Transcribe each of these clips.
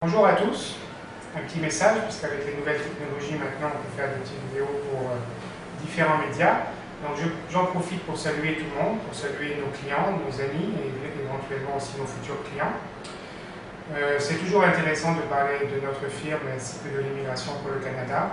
Bonjour à tous, un petit message, puisqu'avec les nouvelles technologies maintenant on peut faire des petites vidéos pour différents médias. Donc j'en profite pour saluer tout le monde, pour saluer nos clients, nos amis et éventuellement aussi nos futurs clients. C'est toujours intéressant de parler de notre firme ainsi que de l'immigration pour le Canada.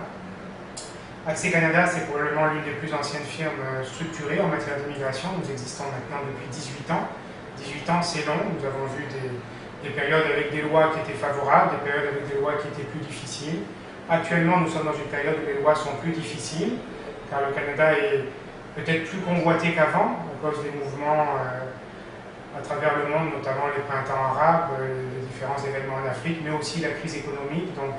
Accès Canada, c'est probablement l'une des plus anciennes firmes structurées en matière d'immigration. Nous existons maintenant depuis 18 ans. 18 ans, c'est long. Nous avons vu des périodes avec des lois qui étaient favorables, des périodes avec des lois qui étaient plus difficiles. Actuellement, nous sommes dans une période où les lois sont plus difficiles, car le Canada est peut-être plus convoité qu'avant, à cause des mouvements à travers le monde, notamment les printemps arabes, les différents événements en Afrique, mais aussi la crise économique. Donc,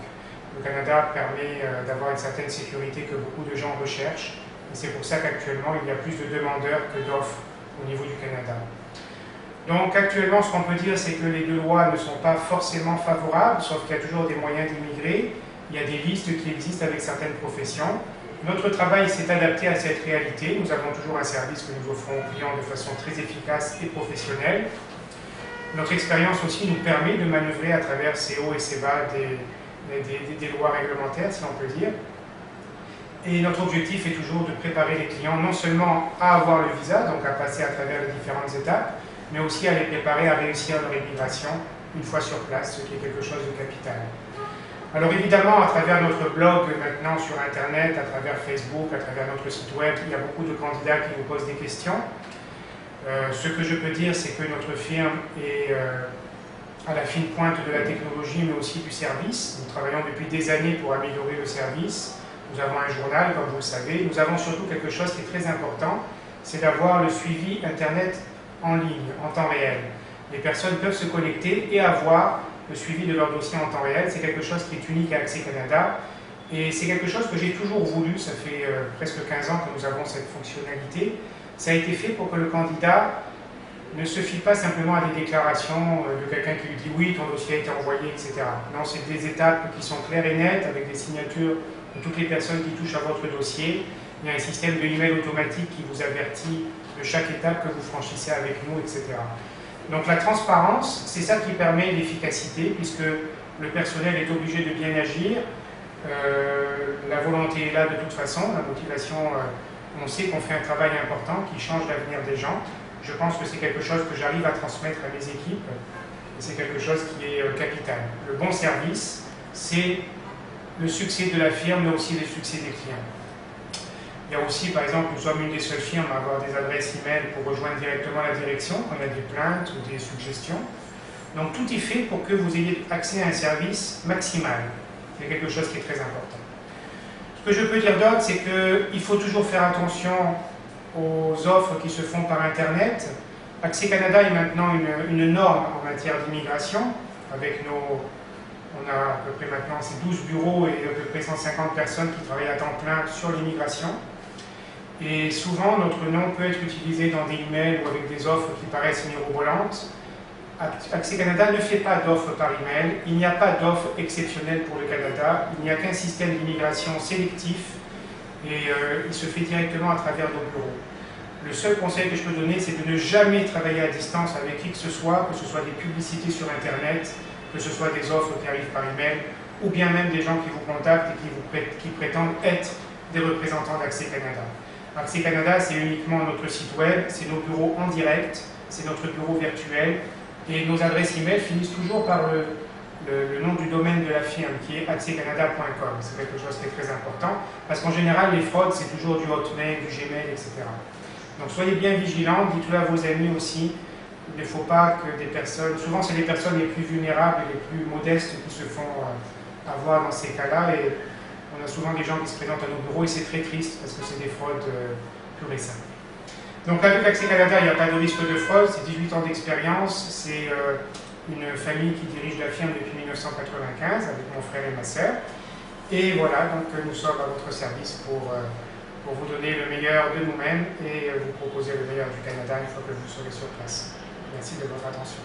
le Canada permet d'avoir une certaine sécurité que beaucoup de gens recherchent. Et c'est pour ça qu'actuellement, il y a plus de demandeurs que d'offres au niveau du Canada. Donc actuellement, ce qu'on peut dire, c'est que les deux lois ne sont pas forcément favorables, sauf qu'il y a toujours des moyens d'immigrer. Il y a des listes qui existent avec certaines professions. Notre travail s'est adapté à cette réalité. Nous avons toujours un service que nous offrons aux clients de façon très efficace et professionnelle. Notre expérience aussi nous permet de manœuvrer à travers ces hauts et ces bas des lois réglementaires, si on peut dire. Et notre objectif est toujours de préparer les clients non seulement à avoir le visa, donc à passer à travers les différentes étapes, mais aussi à les préparer à réussir leur immigration une fois sur place, ce qui est quelque chose de capital. Alors évidemment, à travers notre blog maintenant sur Internet, à travers Facebook, à travers notre site web, il y a beaucoup de candidats qui nous posent des questions. Ce que je peux dire, c'est que notre firme est à la fine pointe de la technologie, mais aussi du service. Nous travaillons depuis des années pour améliorer le service. Nous avons un journal, comme vous le savez. Nous avons surtout quelque chose qui est très important, c'est d'avoir le suivi Internet en ligne, en temps réel. Les personnes peuvent se connecter et avoir le suivi de leur dossier en temps réel. C'est quelque chose qui est unique à Accès Canada. Et c'est quelque chose que j'ai toujours voulu. Ça fait presque 15 ans que nous avons cette fonctionnalité. Ça a été fait pour que le candidat ne se fie pas simplement à des déclarations de quelqu'un qui lui dit « oui, ton dossier a été envoyé », etc. Non, c'est des étapes qui sont claires et nettes, avec des signatures de toutes les personnes qui touchent à votre dossier. Il y a un système de email automatique qui vous avertit de chaque étape que vous franchissez avec nous, etc. Donc la transparence, c'est ça qui permet l'efficacité, puisque le personnel est obligé de bien agir. La volonté est là de toute façon, la motivation, on sait qu'on fait un travail important qui change l'avenir des gens. Je pense que c'est quelque chose que j'arrive à transmettre à mes équipes, et c'est quelque chose qui est capital. Le bon service, c'est le succès de la firme, mais aussi le succès des clients. Il y a aussi, par exemple, nous sommes une des seules firmes à avoir des adresses e-mail pour rejoindre directement la direction quand il y a des plaintes ou des suggestions. Donc tout est fait pour que vous ayez accès à un service maximal. C'est quelque chose qui est très important. Ce que je peux dire d'autre, c'est qu'il faut toujours faire attention aux offres qui se font par Internet. Accès Canada est maintenant une norme en matière d'immigration, avec on a à peu près maintenant 12 bureaux et à peu près 150 personnes qui travaillent à temps plein sur l'immigration. Et souvent, notre nom peut être utilisé dans des emails ou avec des offres qui paraissent mirobolantes. Accès Canada ne fait pas d'offres par email. Il n'y a pas d'offres exceptionnelles pour le Canada. Il n'y a qu'un système d'immigration sélectif et il se fait directement à travers nos bureaux. Le seul conseil que je peux donner, c'est de ne jamais travailler à distance avec qui que ce soit des publicités sur Internet, que ce soit des offres qui arrivent par email, ou bien même des gens qui vous contactent et qui prétendent être des représentants d'Accès Canada. Accès Canada, c'est uniquement notre site web, c'est nos bureaux en direct, c'est notre bureau virtuel, et nos adresses email finissent toujours par le nom du domaine de la firme, qui est accèscanada.com. C'est quelque chose qui est très important, parce qu'en général, les fraudes, c'est toujours du Hotmail, du Gmail, etc. Donc soyez bien vigilants, dites-le à vos amis aussi. Il ne faut pas que des personnes, souvent c'est les personnes les plus vulnérables et les plus modestes qui se font avoir dans ces cas-là, et on a souvent des gens qui se présentent à nos bureaux et c'est très triste parce que c'est des fraudes pures et simples. Donc avec Accès Canada, il n'y a pas de risque de fraude, c'est 18 ans d'expérience, c'est une famille qui dirige la firme depuis 1995 avec mon frère et ma sœur. Et voilà, donc nous sommes à votre service pour vous donner le meilleur de nous-mêmes et vous proposer le meilleur du Canada une fois que vous serez sur place. Merci de votre attention.